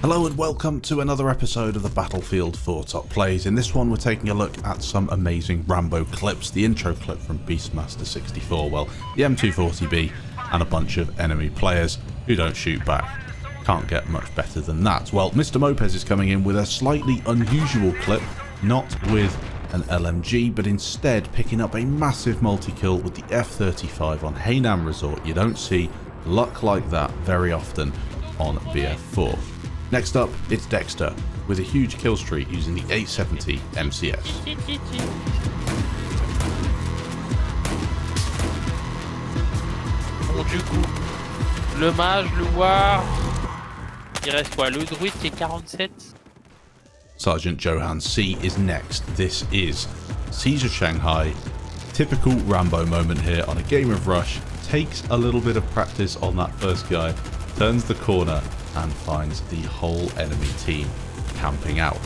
Hello and welcome to another episode of the Battlefield 4 Top Plays. In this one we're taking a look at some amazing Rambo clips. The intro clip from Beastmaster 64, well, the M240B and a bunch of enemy players who don't shoot back. Can't get much better than that. Well, MrMopez is coming in with a slightly unusual clip, not with an LMG, but instead picking up a massive multi-kill with the F-35 on Hainan Resort. You don't see luck like that very often on BF4. Next up, it's DEXTER with a huge kill streak using the 870 MCS. Bon, du coup, le mage, le war, il reste quoi? Le druide qui est 47. SGTJohanC is next. This is Siege of Shanghai. Typical Rambo moment here on a game of Rush. Takes a little bit of practice on that first guy, turns the corner and finds the whole enemy team camping out.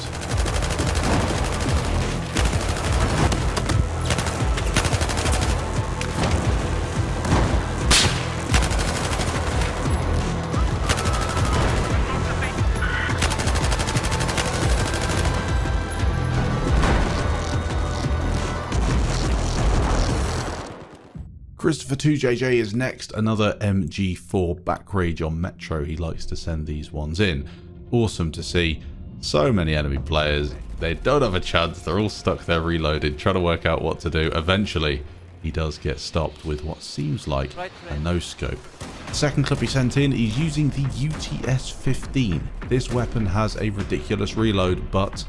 Christopher 2JJ is next, another MG4 back rage on Metro. He likes to send these ones in. Awesome to see. So many enemy players. They don't have a chance. They're all stuck there reloaded, trying to work out what to do. Eventually, he does get stopped with what seems like a no-scope. The second clip he sent in, he's using the UTS-15. This weapon has a ridiculous reload, but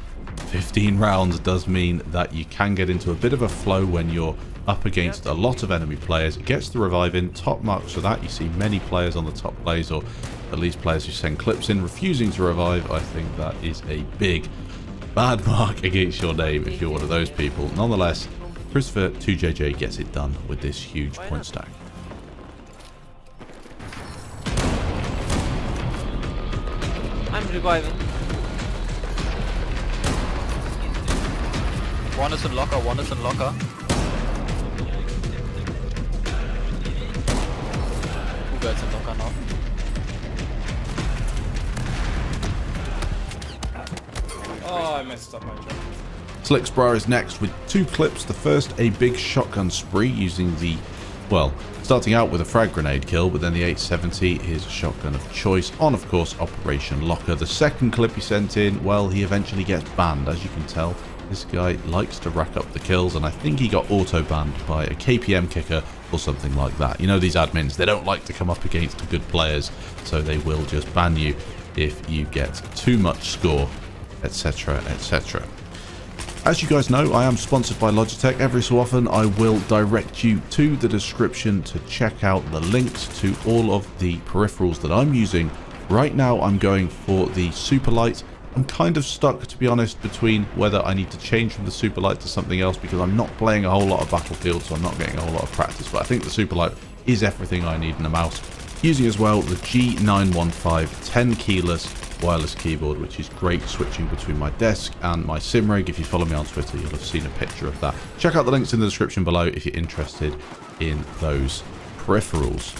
15 rounds does mean that you can get into a bit of a flow when you're up against a lot of enemy players. It gets the revive in, top marks for that. You see many players on the top plays, or at least players who send clips in, refusing to revive. I think that is a big, bad mark against your name if you're one of those people. Nonetheless, Christopher 2JJ gets it done with this huge point stack. I'm reviving. One is in locker, one is in locker. Two guys in locker now. Oh, I messed up my job. Slicksbra is next with two clips. The first, a big shotgun spree using the, well, starting out with a frag grenade kill, but then the 870, his shotgun of choice on, of course, Operation Locker. The second clip he sent in, well, he eventually gets banned. As you can tell, this guy likes to rack up the kills, and I think he got auto-banned by a KPM kicker or something like that. You know, these admins, they don't like to come up against good players, so they will just ban you if you get too much score, etc, etc. As you guys know, I am sponsored by Logitech. Every so often I will direct you to the description to check out the links to all of the peripherals that I'm using. Right now I'm going for the Superlight. I'm kind of stuck, to be honest, between whether I need to change from the Superlight to something else, because I'm not playing a whole lot of Battlefield, so I'm not getting a whole lot of practice. But I think the Superlight is everything I need in a mouse. Using as well the G915 10 keyless wireless keyboard, which is great switching between my desk and my sim rig. If you follow me on Twitter, you'll have seen a picture of that. Check out the links in the description below if you're interested in those peripherals.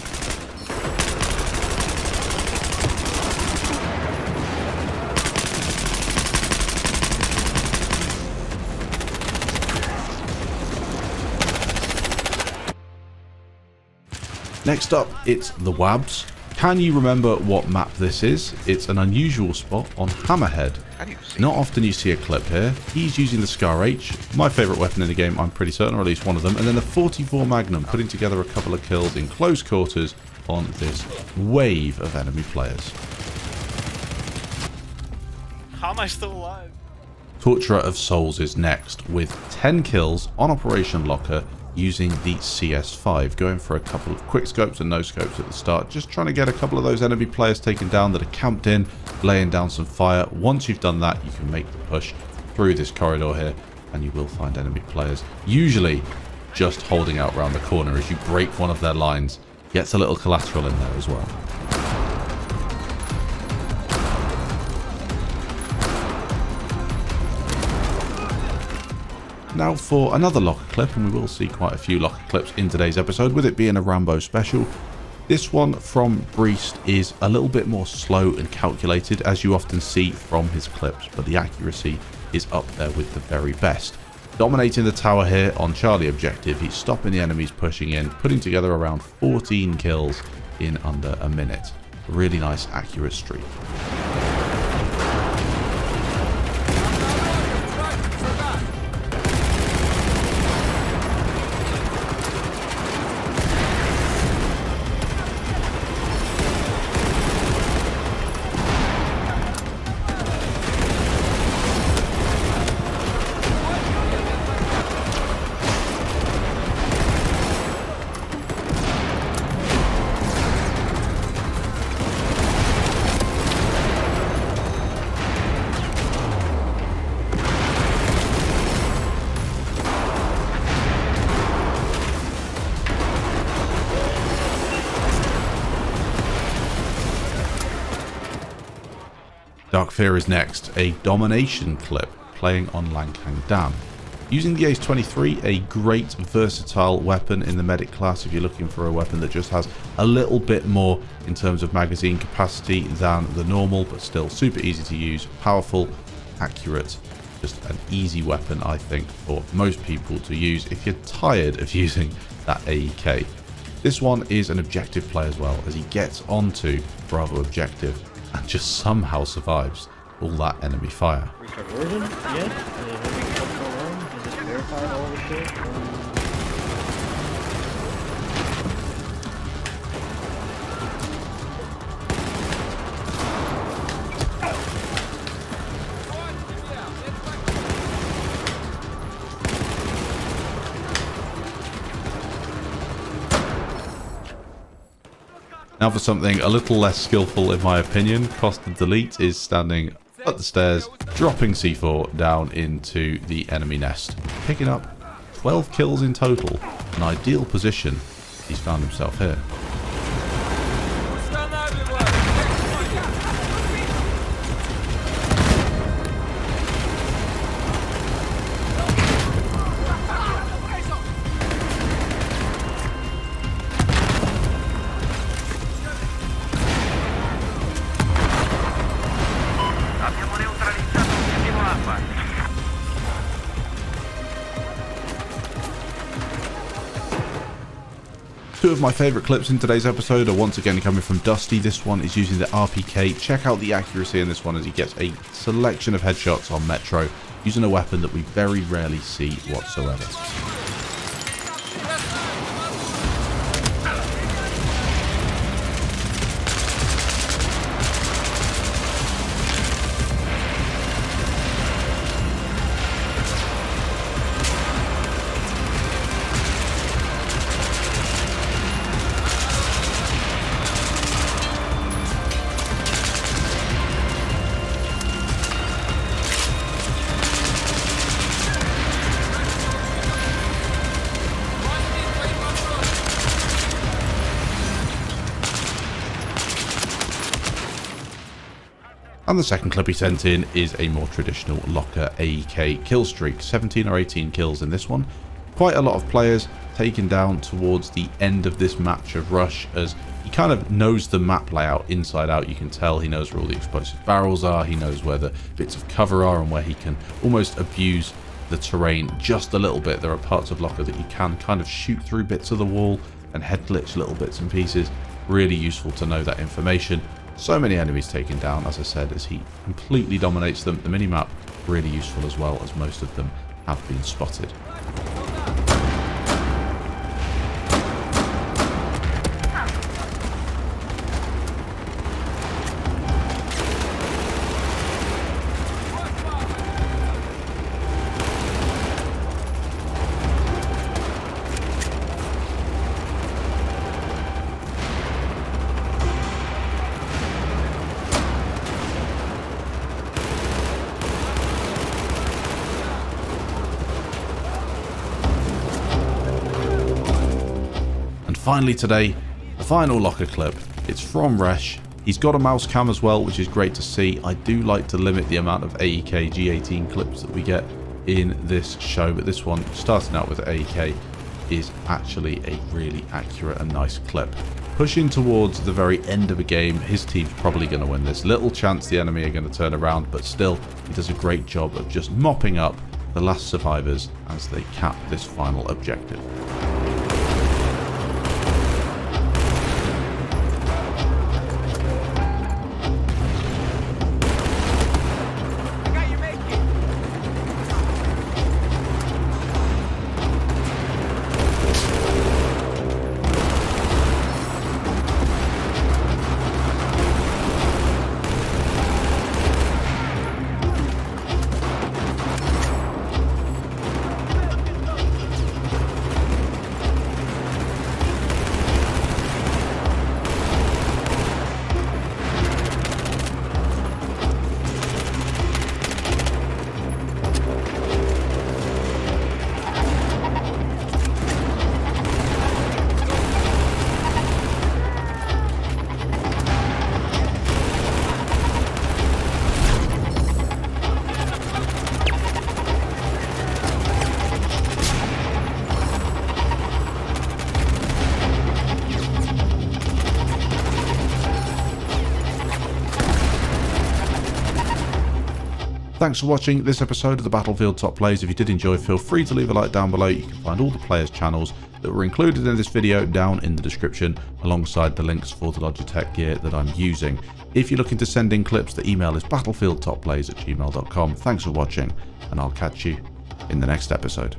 Next up, it's THEWABZ. Can you remember what map this is? It's an unusual spot on Hammerhead. Not often you see a clip here. He's using the Scar H, my favourite weapon in the game, I'm pretty certain, or at least one of them, and then the 44 Magnum, putting together a couple of kills in close quarters on this wave of enemy players. How am I still alive? TORTUREROFSOULS is next with 10 kills on Operation Locker using the CS5, going for a couple of quick scopes and no scopes at the start, just trying to get a couple of those enemy players taken down that are camped in, laying down some fire. Once you've done that, you can make the push through this corridor here, and you will find enemy players, usually just holding out around the corner as you break one of their lines. Gets a little collateral in there as well. Now for another locker clip, and we will see quite a few locker clips in today's episode, with it being a Rambo special. This one from BRIIEST is a little bit more slow and calculated, as you often see from his clips, but the accuracy is up there with the very best. Dominating the tower here on Charlie objective, he's stopping the enemies pushing in, putting together around 14 kills in under a minute. A really nice accurate streak. DARKFEAR is next, a domination clip playing on Lankang Dam. Using the Ace 23, a great versatile weapon in the medic class if you're looking for a weapon that just has a little bit more in terms of magazine capacity than the normal, but still super easy to use, powerful, accurate, just an easy weapon I think for most people to use if you're tired of using that AEK. This one is an objective play as well, as he gets onto Bravo objective and just somehow survives all that enemy fire. Restart version? Yes. What's going on? Is this verified all the shit? Now for something a little less skillful in my opinion, COSTA-DELITE is standing up the stairs, dropping C4 down into the enemy nest, picking up 12 kills in total, an ideal position he's found himself here. Two of my favourite clips in today's episode are once again coming from Dusty. This one is using the RPK. Check out the accuracy in this one as he gets a selection of headshots on Metro using a weapon that we very rarely see whatsoever. And the second clip he sent in is a more traditional locker AEK kill streak. 17 or 18 kills in this one. Quite a lot of players taken down towards the end of this match of Rush, as he kind of knows the map layout inside out. You can tell he knows where all the explosive barrels are, he knows where the bits of cover are, and where he can almost abuse the terrain just a little bit. There are parts of locker that you can kind of shoot through bits of the wall and head glitch little bits and pieces. Really useful to know that information. So many enemies taken down, as I said, as he completely dominates them. The minimap really useful as well, as most of them have been spotted. Finally today, the final locker clip. It's from Resh. He's got a mouse cam as well, which is great to see. I do like to limit the amount of AEK G18 clips that we get in this show, but this one, starting out with AEK, is actually a really accurate and nice clip. pushing towards the very end of a game, his team's probably going to win this. Little chance the enemy are going to turn around, but still, he does a great job of just mopping up the last survivors as they cap this final objective. Thanks for watching this episode of the Battlefield Top Plays. If you did enjoy, feel free to leave a like down below. You can find all the players' channels that were included in this video down in the description, alongside the links for the Logitech gear that I'm using. If you're looking to send in clips, the email is battlefieldtopplays@gmail.com. Thanks for watching, and I'll catch you in the next episode.